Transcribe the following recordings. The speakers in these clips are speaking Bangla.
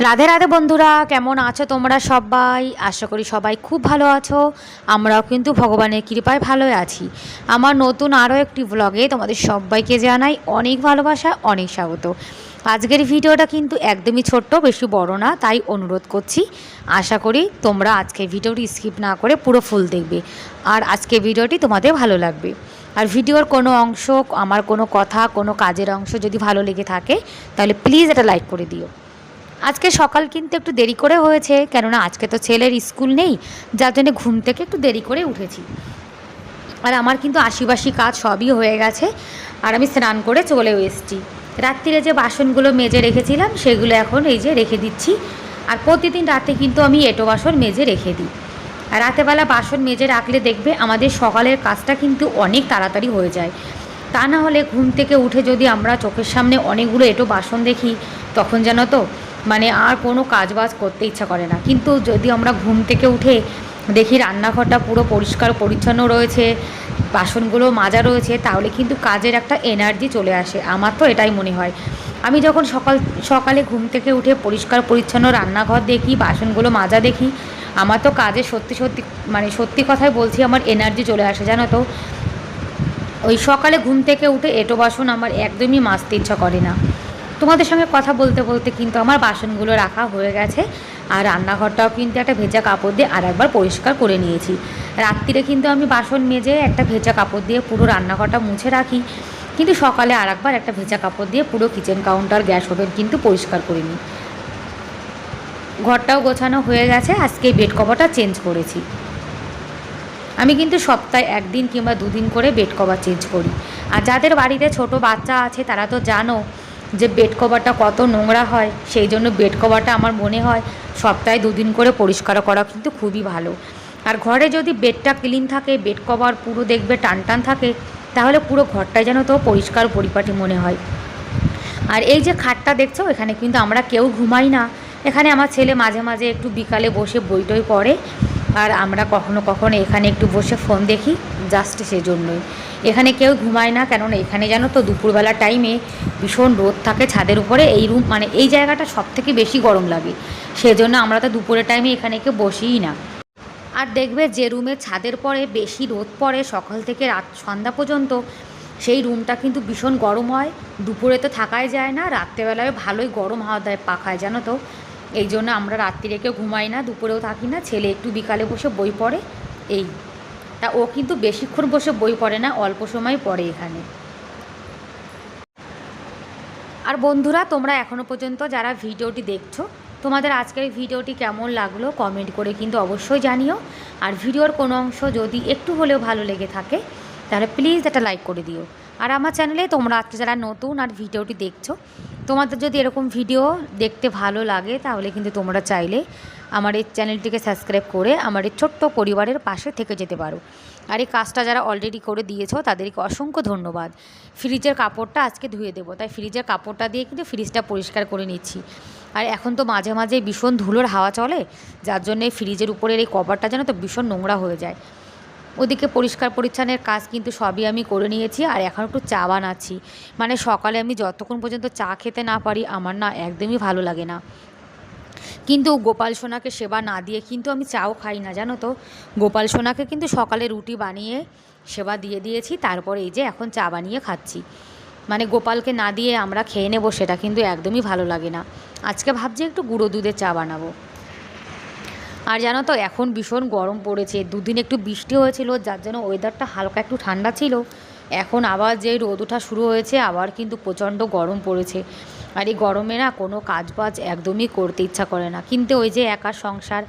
রাধে রাধে বন্ধুরা, কেমন আছো তোমরা সবাই? আশা করি সবাই খুব ভালো আছো। আমরাও কিন্তু ভগবানের কৃপায় ভালোই আছি। আমার নতুন আরও একটি ব্লগে তোমাদের সবাইকে জানাই অনেক ভালোবাসা, অনেক স্বাগত। আজকের ভিডিওটা কিন্তু একদমই ছোট্ট, বেশি বড় না, তাই অনুরোধ করছি। আশা করি তোমরা আজকের ভিডিওটি স্কিপ না করে পুরো ফুল দেখবে, আর আজকের ভিডিওটি তোমাদের ভালো লাগবে। আর ভিডিওর কোনো অংশ, আমার কোনো কথা, কোনো কাজের অংশ যদি ভালো লেগে থাকে তাহলে প্লিজ এটা লাইক করে দিও। আজকে সকাল কিন্তু একটু দেরি করে হয়েছে, কেননা আজকে তো ছেলের স্কুল নেই, যার জন্য ঘুম থেকে একটু দেরি করে উঠেছি। আর আমার কিন্তু আশিবাসি কাজ সবই হয়ে গেছে, আর আমি স্নান করে চলেও এসেছি। রাত্রিরে যে বাসনগুলো মেজে রেখেছিলাম সেগুলো এখন এই যে রেখে দিচ্ছি। আর প্রতিদিন রাতে কিন্তু আমি এঁটো বাসন মেজে রেখে দিই। আর রাতেবেলা বাসন মেজে রাখলে দেখবে আমাদের সকালের কাজটা কিন্তু অনেক তাড়াতাড়ি হয়ে যায়। তা না হলে ঘুম থেকে উঠে যদি আমরা চোখের সামনে অনেকগুলো এঁটো বাসন দেখি, তখন যেন তো আর কোনো কাজবাজ করতে ইচ্ছা করে না। কিন্তু যদি আমরা ঘুম থেকে উঠে দেখি রান্নাঘরটা পুরো পরিষ্কার পরিচ্ছন্ন রয়েছে, বাসনগুলো মাজা রয়েছে, তাহলে কিন্তু কাজের একটা এনার্জি চলে আসে। আমার তো এটাই মনে হয়। আমি যখন সকালে ঘুম থেকে উঠে পরিষ্কার পরিচ্ছন্ন রান্নাঘর দেখি, বাসনগুলো মাজা দেখি, আমার তো কাজে সত্যি কথাই বলছি, আমার এনার্জি চলে আসে জানো তো। ওই সকালে ঘুম থেকে উঠে এঁটো বাসন আমার একদমই মাজতে ইচ্ছা করে না। তোমাদের সঙ্গে কথা বলতে বলতে কিন্তু আমার বাসনগুলো রাখা হয়ে গেছে, আর রান্নাঘরটাও কিন্তু একটা ভেজা কাপড় দিয়ে আর একবার পরিষ্কার করে নিয়েছি। রাত্রিরে কিন্তু আমি বাসন মেজে একটা ভেজা কাপড় দিয়ে পুরো রান্নাঘরটা মুছে রাখি, কিন্তু সকালে আর একবার একটা ভেজা কাপড় দিয়ে পুরো কিচেন কাউন্টার, গ্যাস ওভেন কিন্তু পরিষ্কার করে নিই। ঘরটাও গোছানো হয়ে গেছে। আজকে বেড কভারটা চেঞ্জ করেছি। আমি কিন্তু সপ্তাহে একদিন কিংবা দুদিন করে বেড কভার চেঞ্জ করি। আর যাদের বাড়িতে ছোট বাচ্চা আছে তারা তো জানো যে বেড কভারটা কত নোংরা হয়। সেই জন্য বেড কভারটা আমার মনে হয় সপ্তাহে দুদিন করে পরিষ্কার করা কিন্তু খুবই ভালো। আর ঘরে যদি বেডটা ক্লিন থাকে, বেড কভার পুরো দেখবে টান টান থাকে, তাহলে পুরো ঘরটাই যেন তো পরিষ্কার পরিপাটি মনে হয়। আর এই যে খাটটা দেখছো, এখানে কিন্তু আমরা কেউ ঘুমাই না। এখানে আমার ছেলে মাঝে মাঝে একটু বিকালে বসে বই টই পড়ে, আর আমরা কখনো কখনো এখানে একটু বসে ফোন দেখি, জাস্ট সেজন্যই। এখানে কেউ ঘুমায় না, কেননা এখানে জানো তো দুপুরবেলা টাইমে ভীষণ রোদ থাকে ছাদের উপরে। এই রুম এই জায়গাটা সব থেকে বেশি গরম লাগে, সেজন্য আমরা তো দুপুরের টাইমে এখানে কেউ বসিই না। আর দেখবে যে রুমে ছাদের পরে বেশি রোদ পড়ে সকাল থেকে রাত সন্ধ্যা পর্যন্ত, সেই রুমটা কিন্তু ভীষণ গরম হয়। দুপুরে তো থাকাই যায় না, রাত্রেবেলায় ভালোই গরম হাওয়া দেয় পাখায় জানো তো। এই জন্য আমরা রাত্রিরে কেউ ঘুমাই না, দুপুরেও থাকি না। ছেলে একটু বিকালে বসে বই পড়ে, এই তা ও কিন্তু বেশিক্ষণ বসে বই পড়ে না, অল্প সময় পড়ে এখানে। আর বন্ধুরা, তোমরা এখনও পর্যন্ত যারা ভিডিওটি দেখছো, তোমাদের আজকের ভিডিওটি কেমন লাগলো কমেন্ট করে কিন্তু অবশ্যই জানিও। আর ভিডিওর কোনো অংশ যদি একটু হলেও ভালো লেগে থাকে তাহলে প্লিজ একটা লাইক করে দিও। আর আমার চ্যানেলে তোমরা আজকে যারা নতুন আর ভিডিওটি দেখছো, তোমাদের যদি এরকম ভিডিও দেখতে ভালো লাগে তাহলে কিন্তু তোমরা চাইলে আমার এই চ্যানেলটিকে সাবস্ক্রাইব করে আমার এই ছোট্ট পরিবারের পাশে থেকে যেতে পারো। আর এই কাজটা যারা অলরেডি করে দিয়েছো তাদেরকে অসংখ্য ধন্যবাদ। ফ্রিজের কাপড়টা আজকে ধুয়ে দেবো, তাই ফ্রিজের কাপড়টা দিয়ে কিন্তু ফ্রিজটা পরিষ্কার করে নিচ্ছি। আর এখন তো মাঝে মাঝে ভীষণ ধুলোর হাওয়া চলে, যার জন্য এই ফ্রিজের উপরের এই কভারটা যেন তো ভীষণ নোংরা হয়ে যায়। ওদিকে পরিষ্কার পরিচ্ছন্নের কাজ কিন্তু সবই আমি করে নিয়েছি। আর এখন একটু চা বানাচ্ছি। সকালে আমি যতক্ষণ পর্যন্ত চা খেতে না পারি আমার না একদমই ভালো লাগে না। কিন্তু গোপাল সোনাকে সেবা না দিয়ে কিন্তু আমি চাও খাই না জানো তো। গোপাল সোনাকে কিন্তু সকালে রুটি বানিয়ে সেবা দিয়ে দিয়েছি, তারপরে এই যে এখন চা বানিয়ে খাচ্ছি। গোপালকে না দিয়ে আমরা খেয়ে নেবো, সেটা কিন্তু একদমই ভালো লাগে না। আজকে ভাবছি একটু গুঁড়ো দুধের চা বানাবো। আর জানো তো এখন ভীষণ গরম পড়েছে, দুদিন একটু বৃষ্টি হয়েছিল, যার জন্য ওয়েদারটা হালকা একটু ঠান্ডা ছিল। এখন আবার যে রোদ ওঠা শুরু হয়েছে, আবার কিন্তু প্রচণ্ড গরম পড়েছে। আর এই গরমে না কোনো কাজ বাজ একদমই করতে ইচ্ছা করে না। কিন্তু ওই যে একার সংসার,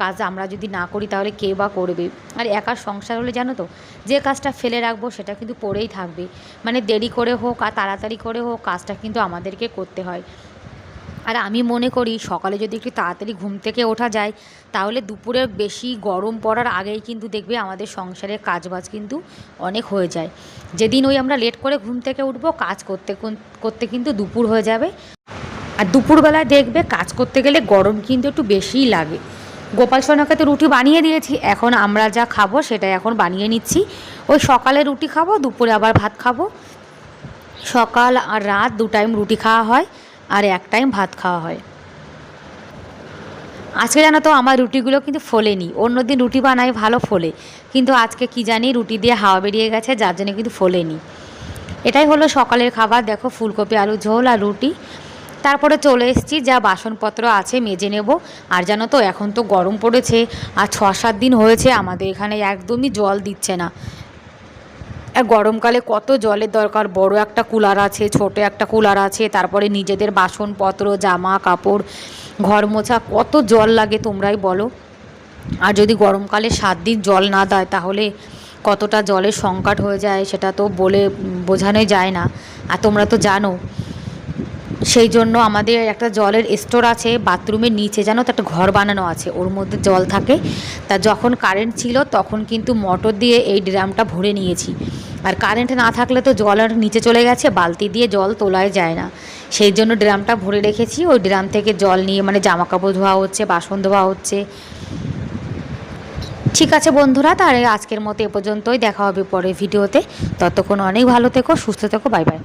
কাজ আমরা যদি না করি তাহলে কে বা করবে। আর একার সংসার হলে জানো তো, যে কাজটা ফেলে রাখবো সেটা কিন্তু পড়েই থাকবে। দেরি করে হোক আর তাড়াতাড়ি করে হোক, কাজটা কিন্তু আমাদেরকে করতে হয়। আর আমি মনে করি সকালে যদি একটু তাড়াতাড়ি ঘুম থেকে ওঠা যায়, তাহলে দুপুরের বেশি গরম পড়ার আগেই কিন্তু দেখবে আমাদের সংসারের কাজবাজ কিন্তু অনেক হয়ে যায়। যেদিন আমরা লেট করে ঘুম থেকে উঠবো, কাজ করতে করতে কিন্তু দুপুর হয়ে যাবে। আর দুপুরবেলায় দেখবে কাজ করতে গেলে গরম কিন্তু একটু বেশিই লাগে। গোপাল সোনাকে তো রুটি বানিয়ে দিয়েছি, এখন আমরা যা খাবো সেটা এখন বানিয়ে নিচ্ছি। ওই সকালে রুটি খাবো, দুপুরে আবার ভাত খাবো। সকাল আর রাত 2 টাইম রুটি খাওয়া হয়, আর 1 টাইম ভাত খাওয়া হয়। আজকে জানো তো আমার রুটিগুলো কিন্তু ফোলেনি, অন্যদিন রুটি বানাই ভালো ফোলে, কিন্তু আজকে কি জানি রুটি দিয়ে হাওয়া বেরিয়ে গেছে, যার জন্য কিন্তু ফোলেনি। এটাই হলো সকালের খাবার, দেখো ফুলকপি আলু ঝোল আর রুটি। তারপরে চলে এসেছি, যা বাসনপত্র আছে মেজে নেব। আর জানো তো এখন তো গরম পড়েছে, আর 6-7 দিন হয়েছে আমাদের এখানে একদমই জল দিচ্ছে না। আর গরমকালে কত জলের দরকার, বড় একটা কুলার আছে, ছোট একটা কুলার আছে, তারপরে নিজেদের বাসনপত্র জামা কাপড় ঘর মোছা কত জল লাগে তোমরাই বলো। আর যদি গরমকালে 7 দিন জল না দেয় তাহলে কতটা জলের সংকট হয়ে যায় সেটা তো বলে বোঝানোই যায় না। আর তোমরা তো জানো, সেই জন্য আমাদের একটা জলের স্টোর আছে বাথরুমের নিচে, জানো তো একটা ঘর বানানো আছে, ওর মধ্যে জল থাকে। তা যখন কারেন্ট ছিল তখন কিন্তু মোটর দিয়ে এই ড্রামটা ভরে নিয়েছি। আর কারেন্ট না থাকলে তো জল আর নিচে চলে গেছে, বালতি দিয়ে জল তোলাই যায় না, সেই জন্য ড্রামটা ভরে রেখেছি। ওই ড্রাম থেকে জল নিয়ে মানে জামা কাপড় ধোয়া হচ্ছে, বাসন ধোয়া হচ্ছে। ঠিক আছে বন্ধুরা, তাহলে আজকের মতো এ পর্যন্তই, দেখা হবে পরে ভিডিওতে। ততক্ষণ অনেক ভালো থেকো, সুস্থ থেকো, বাই বাই।